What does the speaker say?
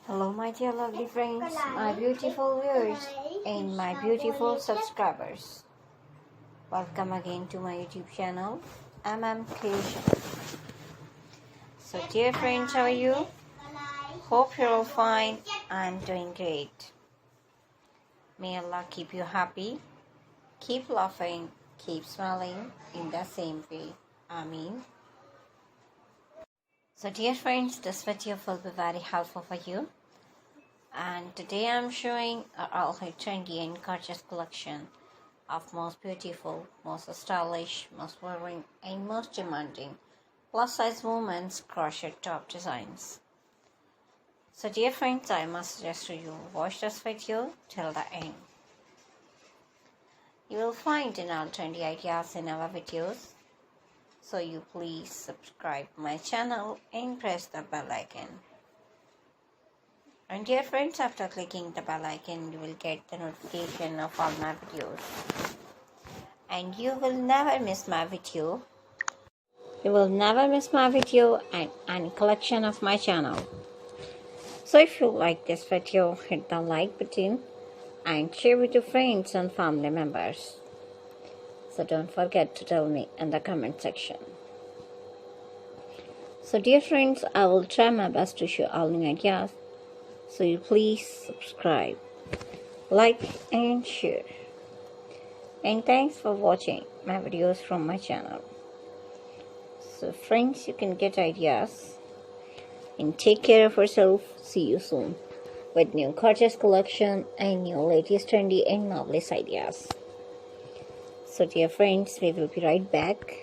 Hello, my dear lovely friends, my beautiful viewers, and my beautiful subscribers. Welcome again to my YouTube channel, Creation. So, dear friends, how are you? Hope you're all fine and doing great. May Allah keep you happy, keep laughing, keep smiling in the same way. Ameen. So, dear friends, this video will be very helpful for you. And today I'm showing a all trendy and gorgeous collection of most beautiful, most stylish, most wearing and most demanding plus size women's crochet top designs. So dear friends, I must suggest to you watch this video till the end. You will find all trendy ideas in our videos. So you please subscribe my channel and press the bell icon. And dear friends, after clicking the bell icon, you will get the notification of all my videos. And you will never miss my video. You will never miss my video and any collection of my channel. So if you like this video, hit the like button and share with your friends and family members. So don't forget to tell me in the comment section. So dear friends, I will try my best to show all new ideas. So you please subscribe, like and share. And thanks for watching my videos from my channel. So friends, you can get ideas and take care of yourself. See you soon with new gorgeous collection and new latest trendy and marvelous ideas. So dear friends, we will be right back.